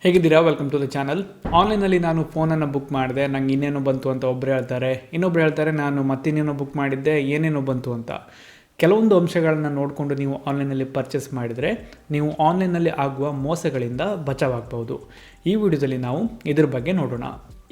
ಹೇಗಿದ್ದೀರಾ? Welcome to the channel. ಆನ್ಲೈನಲ್ಲಿ ನಾನು ಫೋನನ್ನು ಬುಕ್ ಮಾಡಿದೆ, ನಂಗೆ ಇನ್ನೇನೋ ಬಂತು ಅಂತ ಒಬ್ಬರು ಹೇಳ್ತಾರೆ, ಇನ್ನೊಬ್ರು ಹೇಳ್ತಾರೆ ನಾನು ಮತ್ತಿನ್ನೇನೋ ಬುಕ್ ಮಾಡಿದ್ದೆ, ಏನೇನೋ ಬಂತು ಅಂತ. ಕೆಲವೊಂದು ಅಂಶಗಳನ್ನು ನೋಡಿಕೊಂಡು ನೀವು ಆನ್ಲೈನಲ್ಲಿ ಪರ್ಚೇಸ್ ಮಾಡಿದರೆ ನೀವು ಆನ್ಲೈನಲ್ಲಿ ಆಗುವ ಮೋಸಗಳಿಂದ ಬಚಾವಾಗಬಹುದು. ಈ ವಿಡಿಯೋದಲ್ಲಿ ನಾವು ಇದ್ರ ಬಗ್ಗೆ ನೋಡೋಣ.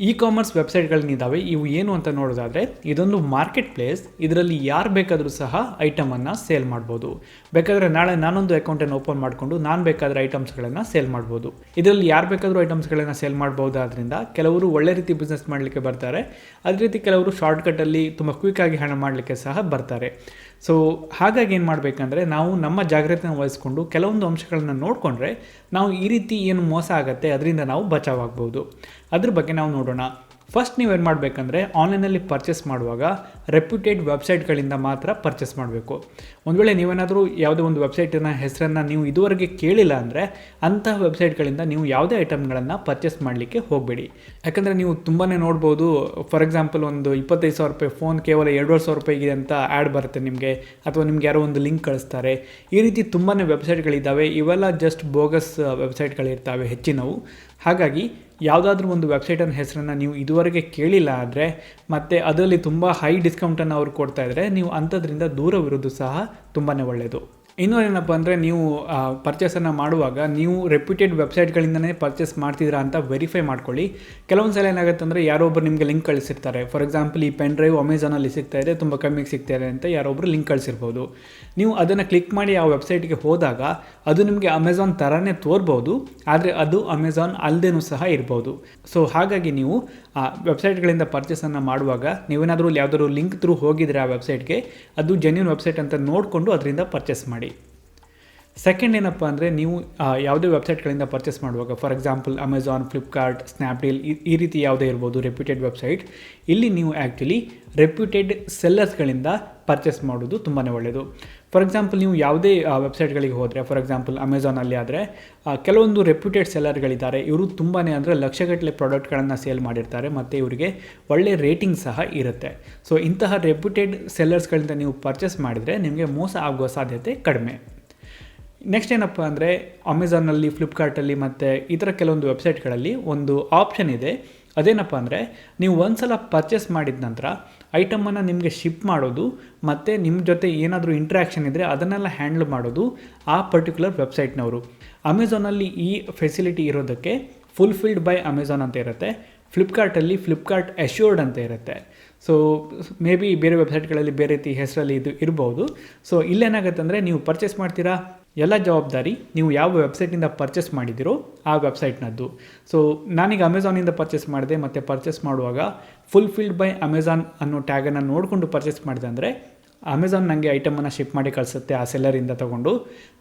ಇ ಕಾಮರ್ಸ್ ವೆಬ್ಸೈಟ್ಗಳನ್ನಿದ್ದಾವೆ, ಇವು ಏನು ಅಂತ ನೋಡೋದಾದರೆ ಇದೊಂದು ಮಾರ್ಕೆಟ್ ಪ್ಲೇಸ್. ಇದರಲ್ಲಿ ಯಾರು ಬೇಕಾದರೂ ಸಹ ಐಟಮನ್ನು ಸೇಲ್ ಮಾಡ್ಬೋದು. ಬೇಕಾದರೆ ನಾಳೆ ನಾನೊಂದು ಅಕೌಂಟನ್ನು ಓಪನ್ ಮಾಡಿಕೊಂಡು ನಾನು ಬೇಕಾದರೆ ಐಟಮ್ಸ್ಗಳನ್ನು ಸೇಲ್ ಮಾಡ್ಬೋದು. ಇದರಲ್ಲಿ ಯಾರು ಬೇಕಾದರೂ ಐಟಮ್ಸ್ಗಳನ್ನು ಸೇಲ್ ಮಾಡ್ಬೋದಾದ್ರಿಂದ ಕೆಲವರು ಒಳ್ಳೆ ರೀತಿ ಬಿಸ್ನೆಸ್ ಮಾಡಲಿಕ್ಕೆ ಬರ್ತಾರೆ, ಅದೇ ರೀತಿ ಕೆಲವರು ಶಾರ್ಟ್ಕಟ್ಟಲ್ಲಿ ತುಂಬ ಕ್ವಿಕ್ಕಾಗಿ ಹಣ ಮಾಡಲಿಕ್ಕೆ ಸಹ ಬರ್ತಾರೆ. ಸೊ ಹಾಗಾಗಿ ಏನು ಮಾಡಬೇಕಂದ್ರೆ ನಾವು ನಮ್ಮ ಜಾಗ್ರತೆಯನ್ನು ವಹಿಸ್ಕೊಂಡು ಕೆಲವೊಂದು ಅಂಶಗಳನ್ನು ನೋಡಿಕೊಂಡ್ರೆ ನಾವು ಈ ರೀತಿ ಏನು ಮೋಸ ಆಗುತ್ತೆ ಅದರಿಂದ ನಾವು ಬಚಾವಾಗ್ಬೋದು. ಅದ್ರ ಬಗ್ಗೆ ನಾವು ನೋಡೋಣ. ಫಸ್ಟ್ ನೀವೇನು ಮಾಡಬೇಕಂದ್ರೆ ಆನ್ಲೈನಲ್ಲಿ ಪರ್ಚೇಸ್ ಮಾಡುವಾಗ ರೆಪ್ಯೂಟೆಡ್ ವೆಬ್ಸೈಟ್ಗಳಿಂದ ಮಾತ್ರ ಪರ್ಚೇಸ್ ಮಾಡಬೇಕು. ಒಂದು ವೇಳೆ ನೀವೇನಾದರೂ ಯಾವುದೇ ಒಂದು ವೆಬ್ಸೈಟಿನ ಹೆಸರನ್ನು ನೀವು ಇದುವರೆಗೆ ಕೇಳಿಲ್ಲ ಅಂದರೆ ಅಂತಹ ವೆಬ್ಸೈಟ್ಗಳಿಂದ ನೀವು ಯಾವುದೇ ಐಟಮ್ಗಳನ್ನು ಪರ್ಚೇಸ್ ಮಾಡಲಿಕ್ಕೆ ಹೋಗಬೇಡಿ. ಯಾಕಂದರೆ ನೀವು ತುಂಬಾ ನೋಡ್ಬೋದು, ಫಾರ್ ಎಕ್ಸಾಂಪಲ್ ಒಂದು 25,000 ರೂಪಾಯಿ ಫೋನ್ ಕೇವಲ 2,500 ರೂಪಾಯಿಗೆ ಅಂತ ಆ್ಯಡ್ ಬರುತ್ತೆ ನಿಮಗೆ, ಅಥವಾ ನಿಮ್ಗೆ ಯಾರೋ ಒಂದು ಲಿಂಕ್ ಕಳಿಸ್ತಾರೆ. ಈ ರೀತಿ ತುಂಬಾ ವೆಬ್ಸೈಟ್ಗಳಿದ್ದಾವೆ. ಇವೆಲ್ಲ ಜಸ್ಟ್ ಬೋಗಸ್ ವೆಬ್ಸೈಟ್ಗಳಿರ್ತವೆ ಹೆಚ್ಚಿನವು. ಹಾಗಾಗಿ ಯಾವುದಾದ್ರೂ ಒಂದು ವೆಬ್ಸೈಟನ್ನ ಹೆಸರನ್ನು ನೀವು ಇದುವರೆಗೆ ಕೇಳಿಲ್ಲ ಆದರೆ ಮತ್ತು ಅದರಲ್ಲಿ ತುಂಬ ಹೈ ಡಿಸ್ಕೌಂಟನ್ನು ಅವ್ರು ಕೊಡ್ತಾ ಇದ್ದರೆ ನೀವು ಅಂಥದ್ರಿಂದ ದೂರವಿರೋದು ಸಹ ತುಂಬಾ ಒಳ್ಳೆಯದು. ಇನ್ನೊಂದೇನಪ್ಪ ಅಂದರೆ ನೀವು ಪರ್ಚೇಸನ್ನು ಮಾಡುವಾಗ ನೀವು ರೆಪ್ಯೂಟೆಡ್ ವೆಬ್ಸೈಟ್ಗಳಿಂದನೇ ಪರ್ಚೇಸ್ ಮಾಡ್ತಿದ್ದೀರಾ ಅಂತ ವೆರಿಫೈ ಮಾಡ್ಕೊಳ್ಳಿ. ಕೆಲವೊಂದು ಸಲ ಏನಾಗುತ್ತೆ ಅಂದರೆ ಯಾರೊಬ್ಬರು ನಿಮಗೆ ಲಿಂಕ್ ಕಳಿಸಿರ್ತಾರೆ. ಫಾರ್ ಎಕ್ಸಾಂಪಲ್ ಈ ಪೆನ್ ಡ್ರೈವ್ ಅಮೆಝಾನಲ್ಲಿ ಸಿಗ್ತಾ ಇದೆ, ತುಂಬ ಕಮ್ಮಿಗೆ ಸಿಗ್ತಾ ಇದೆ ಅಂತ ಯಾರೊಬ್ಬರು ಲಿಂಕ್ ಕಳಿಸಿರ್ಬೋದು. ನೀವು ಅದನ್ನು ಕ್ಲಿಕ್ ಮಾಡಿ ಆ ವೆಬ್ಸೈಟ್ಗೆ ಹೋದಾಗ ಅದು ನಿಮಗೆ ಅಮೆಝಾನ್ ಥರನೇ ತೋರ್ಬೋದು, ಆದರೆ ಅದು ಅಮೆಝಾನ್ ಅಲ್ಲದೇನೂ ಸಹ ಇರ್ಬೋದು. ಸೊ ಹಾಗಾಗಿ ನೀವು ಆ ವೆಬ್ಸೈಟ್ಗಳಿಂದ ಪರ್ಚೇಸನ್ನು ಮಾಡುವಾಗ ನೀವೇನಾದರೂ ಯಾವುದಾದ್ರು ಲಿಂಕ್ ಥ್ರೂ ಹೋಗಿದ್ರೆ ಆ ವೆಬ್ಸೈಟ್ಗೆ, ಅದು ಜೆನ್ಯೂನ್ ವೆಬ್ಸೈಟ್ ಅಂತ ನೋಡಿಕೊಂಡು ಅದರಿಂದ ಪರ್ಚೇಸ್ ಮಾಡಿ. ಸೆಕೆಂಡ್ ಏನಪ್ಪ ಅಂದರೆ ನೀವು ಯಾವುದೇ ವೆಬ್ಸೈಟ್ಗಳಿಂದ ಪರ್ಚೇಸ್ ಮಾಡುವಾಗ, for example Amazon, Flipkart, Snapdeal ಈ ರೀತಿ ಯಾವುದೇ ಇರ್ಬೋದು ರೆಪ್ಯೂಟೆಡ್ ವೆಬ್ಸೈಟ್, ಇಲ್ಲಿ ನೀವು ಆ್ಯಕ್ಚುಲಿ ರೆಪ್ಯೂಟೆಡ್ ಸೆಲ್ಲರ್ಸ್ಗಳಿಂದ ಪರ್ಚೇಸ್ ಮಾಡೋದು ತುಂಬಾ ಒಳ್ಳೆಯದು. ಫಾರ್ ಎಕ್ಸಾಂಪಲ್ ನೀವು ಯಾವುದೇ ವೆಬ್ಸೈಟ್ಗಳಿಗೆ ಹೋದರೆ, ಫಾರ್ ಎಕ್ಸಾಂಪಲ್ ಅಮೆಝಾನಲ್ಲಿ ಆದರೆ ಕೆಲವೊಂದು ರೆಪ್ಯೂಟೆಡ್ ಸೆಲ್ಲರ್ಗಳಿದ್ದಾರೆ. ಇವರು ತುಂಬಾ ಅಂದರೆ ಲಕ್ಷಗಟ್ಟಲೆ ಪ್ರಾಡಕ್ಟ್ಗಳನ್ನು ಸೇಲ್ ಮಾಡಿರ್ತಾರೆ ಮತ್ತು ಇವರಿಗೆ ಒಳ್ಳೆಯ ರೇಟಿಂಗ್ ಸಹ ಇರುತ್ತೆ. ಸೊ ಇಂತಹ ರೆಪ್ಯೂಟೆಡ್ ಸೆಲ್ಲರ್ಸ್ಗಳಿಂದ ನೀವು ಪರ್ಚೇಸ್ ಮಾಡಿದರೆ ನಿಮಗೆ ಮೋಸ ಆಗುವ ಸಾಧ್ಯತೆ ಕಡಿಮೆ. ನೆಕ್ಸ್ಟ್ ಏನಪ್ಪ ಅಂದರೆ ಅಮೆಝಾನಲ್ಲಿ, ಫ್ಲಿಪ್ಕಾರ್ಟಲ್ಲಿ ಮತ್ತು ಇತರ ಕೆಲವೊಂದು ವೆಬ್ಸೈಟ್ಗಳಲ್ಲಿ ಒಂದು ಆಪ್ಷನ್ ಇದೆ. ಅದೇನಪ್ಪ ಅಂದರೆ ನೀವು ಒಂದು ಸಲ ಪರ್ಚೇಸ್ ಮಾಡಿದ ನಂತರ ಐಟಮನ್ನು ನಿಮಗೆ ಶಿಪ್ ಮಾಡೋದು ಮತ್ತು ನಿಮ್ಮ ಜೊತೆ ಏನಾದರೂ ಇಂಟ್ರ್ಯಾಕ್ಷನ್ ಇದ್ದರೆ ಅದನ್ನೆಲ್ಲ ಹ್ಯಾಂಡಲ್ ಮಾಡೋದು ಆ ಪರ್ಟಿಕ್ಯುಲರ್ ವೆಬ್ಸೈಟ್ನವರು. ಅಮೆಝಾನಲ್ಲಿ ಈ ಫೆಸಿಲಿಟಿ ಇರೋದಕ್ಕೆ ಫುಲ್ಫಿಲ್ಡ್ ಬೈ ಅಮೆಝಾನ್ ಅಂತ ಇರುತ್ತೆ. ಫ್ಲಿಪ್ಕಾರ್ಟಲ್ಲಿ ಫ್ಲಿಪ್ಕಾರ್ಟ್ ಅಶ್ಯೂರ್ಡ್ ಅಂತ ಇರುತ್ತೆ. ಸೊ ಮೇ ಬಿ ಬೇರೆ ವೆಬ್ಸೈಟ್ಗಳಲ್ಲಿ ಬೇರೆ ರೀತಿ ಹೆಸರಲ್ಲಿ ಇದು ಇರ್ಬೋದು. ಸೊ ಇಲ್ಲೇನಾಗುತ್ತೆ ಅಂದರೆ ನೀವು ಪರ್ಚೇಸ್ ಮಾಡ್ತೀರಾ, ಎಲ್ಲ ಜವಾಬ್ದಾರಿ ನೀವು ಯಾವ ವೆಬ್ಸೈಟಿಂದ ಪರ್ಚೇಸ್ ಮಾಡಿದ್ದೀರೋ ಆ ವೆಬ್ಸೈಟ್ನದ್ದು. ಸೊ ನಾನೀಗ ಅಮೆಝಾನಿಂದ ಪರ್ಚೇಸ್ ಮಾಡಿದೆ ಮತ್ತು ಪರ್ಚೇಸ್ ಮಾಡುವಾಗ ಫುಲ್ಫಿಲ್ಡ್ ಬೈ ಅಮೆಝಾನ್ ಅನ್ನೋ ಟ್ಯಾಗನ್ನು ನೋಡಿಕೊಂಡು ಪರ್ಚೇಸ್ ಮಾಡಿದೆ ಅಂದರೆ ಅಮೆಝಾನ್ ನನಗೆ ಐಟಮನ್ನು ಶಿಪ್ ಮಾಡಿ ಕಳಿಸುತ್ತೆ ಆ ಸೆಲ್ಲರಿಂದ ತೊಗೊಂಡು.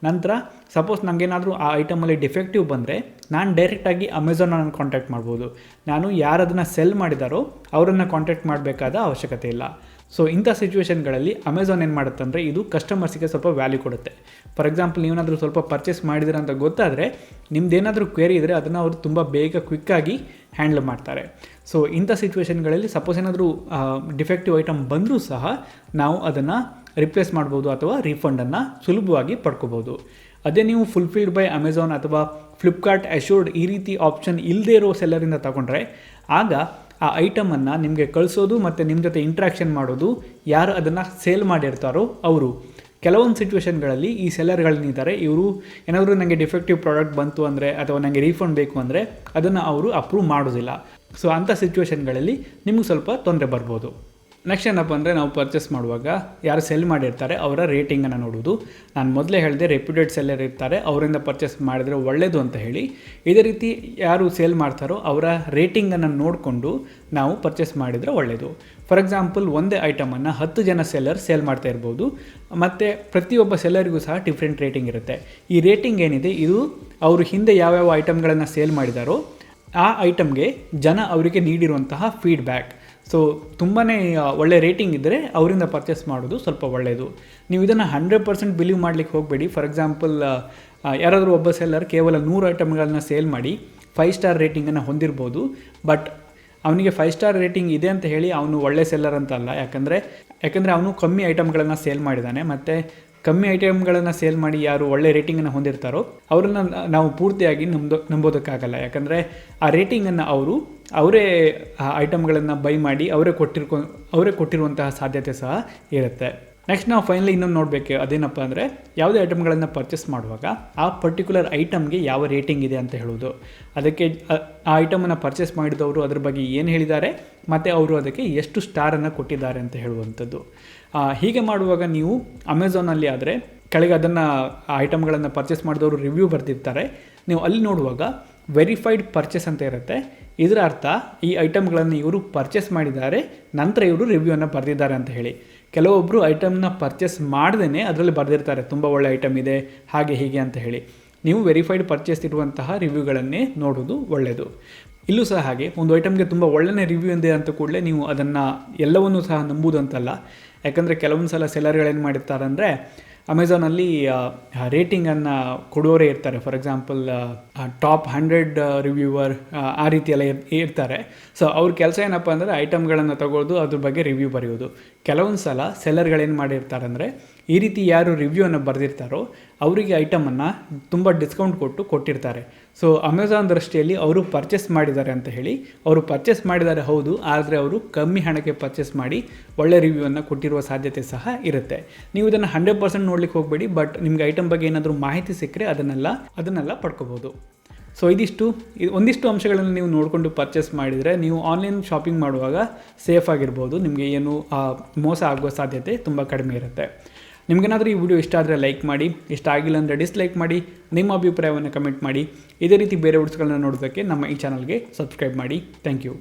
ನಂತರ ಸಪೋಸ್ ನನಗೇನಾದರೂ ಆ ಐಟಮಲ್ಲಿ ಡಿಫೆಕ್ಟಿವ್ ಬಂದರೆ ನಾನು ಡೈರೆಕ್ಟಾಗಿ ಅಮೆಝಾನನ್ನು ಕಾಂಟ್ಯಾಕ್ಟ್ ಮಾಡ್ಬೋದು. ನಾನು ಯಾರದನ್ನು ಸೆಲ್ ಮಾಡಿದಾರೋ ಅವರನ್ನು ಕಾಂಟ್ಯಾಕ್ಟ್ ಮಾಡಬೇಕಾದ ಅವಶ್ಯಕತೆ ಇಲ್ಲ. ಸೊ ಇಂಥ ಸಿಚುವೇಷನ್ಗಳಲ್ಲಿ ಅಮೆಝಾನ್ ಏನು ಮಾಡುತ್ತೆ ಅಂದರೆ ಇದು ಕಸ್ಟಮರ್ಸಿಗೆ ಸ್ವಲ್ಪ ವ್ಯಾಲ್ಯೂ ಕೊಡುತ್ತೆ. ಫಾರ್ ಎಕ್ಸಾಂಪಲ್ ನೀವೇನಾದರೂ ಸ್ವಲ್ಪ ಪರ್ಚೇಸ್ ಮಾಡಿದ್ರೆ ಅಂತ ಗೊತ್ತಾದರೆ ನಿಮ್ದೇನಾದರೂ ಕ್ವೇರಿ ಇದ್ದರೆ ಅದನ್ನು ಅವರು ತುಂಬ ಬೇಗ ಕ್ವಿಕ್ಕಾಗಿ ಹ್ಯಾಂಡಲ್ ಮಾಡ್ತಾರೆ. ಸೊ ಇಂಥ ಸಿಚುವೇಷನ್ಗಳಲ್ಲಿ ಸಪೋಸ್ ಏನಾದರೂ ಡಿಫೆಕ್ಟಿವ್ ಐಟಮ್ ಬಂದರೂ ಸಹ ನಾವು ಅದನ್ನು ರಿಪ್ಲೇಸ್ ಮಾಡ್ಬೋದು ಅಥವಾ ರೀಫಂಡನ್ನು ಸುಲಭವಾಗಿ ಪಡ್ಕೋಬೋದು. ಅದೇ ನೀವು ಫುಲ್ಫಿಲ್ಡ್ ಬೈ ಅಮೆಝಾನ್ ಅಥವಾ ಫ್ಲಿಪ್ಕಾರ್ಟ್ ಅಶ್ಯೂರ್ಡ್ ಈ ರೀತಿ ಆಪ್ಷನ್ ಇಲ್ಲದೇ ಇರೋ ಸೆಲ್ಲರಿಂದ ತಗೊಂಡ್ರೆ ಆಗ ಆ ಐಟಮನ್ನು ನಿಮಗೆ ಕಳಿಸೋದು ಮತ್ತು ನಿಮ್ಮ ಜೊತೆ ಇಂಟ್ರ್ಯಾಕ್ಷನ್ ಮಾಡೋದು ಯಾರು ಅದನ್ನು ಸೇಲ್ ಮಾಡಿರ್ತಾರೋ ಅವರು. ಕೆಲವೊಂದು ಸಿಚುವೇಷನ್ಗಳಲ್ಲಿ ಈ ಸೆಲ್ಲರ್ಗಳನ್ನಿದ್ದಾರೆ, ಇವರು ಏನಾದರೂ ನನಗೆ ಡಿಫೆಕ್ಟಿವ್ ಪ್ರಾಡಕ್ಟ್ ಬಂತು ಅಂದರೆ ಅಥವಾ ನನಗೆ ರೀಫಂಡ್ ಬೇಕು ಅಂದರೆ ಅದನ್ನು ಅವರು ಅಪ್ರೂವ್ ಮಾಡೋದಿಲ್ಲ. ಸೊ ಅಂಥ ಸಿಚುವೇಷನ್ಗಳಲ್ಲಿ ನಿಮಗೆ ಸ್ವಲ್ಪ ತೊಂದರೆ ಬರ್ಬೋದು. ನೆಕ್ಸ್ಟ್ ಏನಪ್ಪ ಅಂದರೆ ನಾವು ಪರ್ಚೇಸ್ ಮಾಡುವಾಗ ಯಾರು ಸೆಲ್ ಮಾಡಿರ್ತಾರೆ ಅವರ ರೇಟಿಂಗನ್ನು ನೋಡೋದು. ನಾನು ಮೊದಲೇ ಹೇಳಿದೆ ರೆಪ್ಯೂಟೆಡ್ ಸೆಲ್ಲರ್ ಇರ್ತಾರೆ, ಅವರಿಂದ ಪರ್ಚೇಸ್ ಮಾಡಿದರೆ ಒಳ್ಳೆಯದು ಅಂತ ಹೇಳಿ. ಇದೇ ರೀತಿ ಯಾರು ಸೇಲ್ ಮಾಡ್ತಾರೋ ಅವರ ರೇಟಿಂಗನ್ನು ನೋಡಿಕೊಂಡು ನಾವು ಪರ್ಚೇಸ್ ಮಾಡಿದರೆ ಒಳ್ಳೆಯದು. ಫಾರ್ ಎಕ್ಸಾಂಪಲ್ ಒಂದೇ ಐಟಮನ್ನು 10 ಜನ ಸೆಲ್ಲರ್ ಸೇಲ್ ಮಾಡ್ತಾ ಇರ್ಬೋದು ಮತ್ತು ಪ್ರತಿಯೊಬ್ಬ ಸೆಲ್ಲರಿಗೂ ಸಹ ಡಿಫ್ರೆಂಟ್ ರೇಟಿಂಗ್ ಇರುತ್ತೆ. ಈ ರೇಟಿಂಗ್ ಏನಿದೆ ಇದು ಅವರು ಹಿಂದೆ ಯಾವ್ಯಾವ ಐಟಮ್ಗಳನ್ನು ಸೇಲ್ ಮಾಡಿದಾರೋ ಆ ಐಟಮ್ಗೆ ಜನ ಅವರಿಗೆ ನೀಡಿರುವಂತಹ ಫೀಡ್ಬ್ಯಾಕ್. ಸೊ ತುಂಬಾ ಒಳ್ಳೆ ರೇಟಿಂಗ್ ಇದ್ದರೆ ಅವರಿಂದ ಪರ್ಚೇಸ್ ಮಾಡೋದು ಸ್ವಲ್ಪ ಒಳ್ಳೆಯದು. ನೀವು ಇದನ್ನು 100% ಬಿಲೀವ್ ಮಾಡಲಿಕ್ಕೆ ಹೋಗಬೇಡಿ. ಫಾರ್ ಎಕ್ಸಾಂಪಲ್ ಯಾರಾದರೂ ಒಬ್ಬ ಸೆಲ್ಲರ್ ಕೇವಲ 100 ಐಟಮ್ಗಳನ್ನು ಸೇಲ್ ಮಾಡಿ 5 ಸ್ಟಾರ್ ರೇಟಿಂಗನ್ನು ಹೊಂದಿರ್ಬೋದು. ಬಟ್ ಅವನಿಗೆ 5 ಸ್ಟಾರ್ ರೇಟಿಂಗ್ ಇದೆ ಅಂತ ಹೇಳಿ ಅವನು ಒಳ್ಳೆ ಸೆಲ್ಲರ್ ಅಂತ ಅಲ್ಲ. ಯಾಕಂದರೆ ಅವನು ಕಮ್ಮಿ ಐಟಮ್ಗಳನ್ನು ಸೇಲ್ ಮಾಡಿದ್ದಾನೆ ಮತ್ತು ಕಮ್ಮಿ ಐಟಮ್ಗಳನ್ನು ಸೇಲ್ ಮಾಡಿ ಯಾರು ಒಳ್ಳೆ ರೇಟಿಂಗನ್ನು ಹೊಂದಿರ್ತಾರೋ ಅವರನ್ನು ನಾವು ಪೂರ್ತಿಯಾಗಿ ನಂಬೋದಕ್ಕಾಗಲ್ಲ. ಯಾಕಂದರೆ ಆ ರೇಟಿಂಗನ್ನು ಅವರೇ ಆ ಐಟಮ್ಗಳನ್ನು ಬೈ ಮಾಡಿ ಅವರೇ ಕೊಟ್ಟಿರುವಂತಹ ಸಾಧ್ಯತೆ ಸಹ ಇರುತ್ತೆ. ನೆಕ್ಸ್ಟ್ ನಾವು ಫೈನಲಿ ಇನ್ನೊಂದು ನೋಡಬೇಕು, ಅದೇನಪ್ಪ ಅಂದರೆ ಯಾವುದೇ ಐಟಮ್ಗಳನ್ನು ಪರ್ಚೇಸ್ ಮಾಡುವಾಗ ಆ ಪರ್ಟಿಕ್ಯುಲರ್ ಐಟಮ್ಗೆ ಯಾವ ರೇಟಿಂಗ್ ಇದೆ ಅಂತ ಹೇಳೋದು. ಅದಕ್ಕೆ ಆ ಐಟಮನ್ನು ಪರ್ಚೇಸ್ ಮಾಡಿದವರು ಅದ್ರ ಬಗ್ಗೆ ಏನು ಹೇಳಿದ್ದಾರೆ ಮತ್ತು ಅವರು ಅದಕ್ಕೆ ಎಷ್ಟು ಸ್ಟಾರನ್ನು ಕೊಟ್ಟಿದ್ದಾರೆ ಅಂತ ಹೇಳುವಂಥದ್ದು. ಹೀಗೆ ಮಾಡುವಾಗ ನೀವು ಅಮೆಝಾನಲ್ಲಿ ಆದರೆ ಕೆಳಗೆ ಅದನ್ನು ಆ ಐಟಮ್ಗಳನ್ನು ಪರ್ಚೇಸ್ ಮಾಡಿದವರು ರಿವ್ಯೂ ಬರೆದಿರ್ತಾರೆ. ನೀವು ಅಲ್ಲಿ ನೋಡುವಾಗ ವೆರಿಫೈಡ್ ಪರ್ಚೇಸ್ ಅಂತ ಇರುತ್ತೆ. ಇದರ ಅರ್ಥ ಈ ಐಟಮ್ಗಳನ್ನು ಇವರು ಪರ್ಚೇಸ್ ಮಾಡಿದ್ದಾರೆ, ನಂತರ ಇವರು ರಿವ್ಯೂವನ್ನು ಬರೆದಿದ್ದಾರೆ ಅಂತ ಹೇಳಿ. ಕೆಲವೊಬ್ಬರು ಐಟಮ್ನ ಪರ್ಚೇಸ್ ಮಾಡ್ದೇ ಅದರಲ್ಲಿ ಬರೆದಿರ್ತಾರೆ ತುಂಬ ಒಳ್ಳೆ ಐಟಮ್ ಇದೆ ಹಾಗೆ ಹೀಗೆ ಅಂತ ಹೇಳಿ. ನೀವು ವೆರಿಫೈಡ್ ಪರ್ಚೇಸ್ ಇರುವಂತಹ ರಿವ್ಯೂಗಳನ್ನೇ ನೋಡೋದು ಒಳ್ಳೆಯದು. ಇಲ್ಲೂ ಸಹ ಹಾಗೆ ಒಂದು ಐಟಮ್ಗೆ ತುಂಬ ಒಳ್ಳೆಯ ರಿವ್ಯೂ ಇದೆ ಅಂತ ಕೂಡಲೇ ನೀವು ಅದನ್ನು ಎಲ್ಲವನ್ನೂ ಸಹ ನಂಬುವುದು ಅಂತಲ್ಲ. ಯಾಕಂದರೆ ಕೆಲವೊಂದು ಸಲ ಸೆಲ್ಲರ್ಗಳೇನು ಮಾಡಿರ್ತಾರೆ ಅಂದರೆ ಅಮೆಝಾನಲ್ಲಿ ರೇಟಿಂಗನ್ನು ಕೊಡೋರೇ ಇರ್ತಾರೆ. ಫಾರ್ ಎಕ್ಸಾಂಪಲ್ ಟಾಪ್ 100 ರಿವ್ಯೂವರ್ ಆ ರೀತಿಯೆಲ್ಲ ಇರ್ತಾರೆ. ಸೊ ಅವ್ರ ಕೆಲಸ ಏನಪ್ಪ ಅಂದರೆ ಐಟಮ್ಗಳನ್ನು ತಗೊಳ್ಳೋದು, ಅದ್ರ ಬಗ್ಗೆ ರಿವ್ಯೂ ಬರೆಯೋದು. ಕೆಲವೊಂದು ಸಲ ಸೆಲ್ಲರ್ಗಳೇನು ಮಾಡಿರ್ತಾರೆ ಅಂದರೆ ಈ ರೀತಿ ಯಾರು ರಿವ್ಯೂವನ್ನು ಬರೆದಿರ್ತಾರೋ ಅವರಿಗೆ ಐಟಮನ್ನು ತುಂಬ ಡಿಸ್ಕೌಂಟ್ ಕೊಟ್ಟಿರ್ತಾರೆ. ಸೊ ಅಮೆಝಾನ್ ದೃಷ್ಟಿಯಲ್ಲಿ ಅವರು ಪರ್ಚೇಸ್ ಮಾಡಿದ್ದಾರೆ ಅಂತ ಹೇಳಿ ಅವರು ಪರ್ಚೇಸ್ ಮಾಡಿದ್ದಾರೆ ಹೌದು, ಆದರೆ ಅವರು ಕಮ್ಮಿ ಹಣಕ್ಕೆ ಪರ್ಚೇಸ್ ಮಾಡಿ ಒಳ್ಳೆ ರಿವ್ಯೂವನ್ನು ಕೊಟ್ಟಿರುವ ಸಾಧ್ಯತೆ ಸಹ ಇರುತ್ತೆ. ನೀವು ಇದನ್ನು 100% ನೋಡ್ಲಿಕ್ಕೆ ಹೋಗಬೇಡಿ, ಬಟ್ ನಿಮ್ಗೆ ಐಟಮ್ ಬಗ್ಗೆ ಏನಾದರೂ ಮಾಹಿತಿ ಸಿಕ್ಕರೆ ಅದನ್ನೆಲ್ಲ ಪಡ್ಕೋಬೋದು. ಸೊ ಒಂದಿಷ್ಟು ಅಂಶಗಳನ್ನು ನೀವು ನೋಡಿಕೊಂಡು ಪರ್ಚೇಸ್ ಮಾಡಿದರೆ ನೀವು ಆನ್ಲೈನ್ ಶಾಪಿಂಗ್ ಮಾಡುವಾಗ ಸೇಫ್ ಆಗಿರ್ಬೋದು. ನಿಮಗೆ ಏನು ಮೋಸ ಆಗುವ ಸಾಧ್ಯತೆ ತುಂಬ ಕಡಿಮೆ ಇರುತ್ತೆ. ನಿಮಗೇನಾದರೂ ಈ ವಿಡಿಯೋ ಇಷ್ಟ ಆದರೆ ಲೈಕ್ ಮಾಡಿ, ಇಷ್ಟ ಆಗಿಲ್ಲ ಅಂದರೆ ಡಿಸ್ಲೈಕ್ ಮಾಡಿ, ನಿಮ್ಮ ಅಭಿಪ್ರಾಯವನ್ನು ಕಮೆಂಟ್ ಮಾಡಿ. ಇದೇ ರೀತಿ ಬೇರೆ ವಿಡಿಯೋಸ್ಗಳನ್ನ ನೋಡೋದಕ್ಕೆ ನಮ್ಮ ಈ ಚಾನಲ್ಗೆ ಸಬ್ಸ್ಕ್ರೈಬ್ ಮಾಡಿ. Thank you.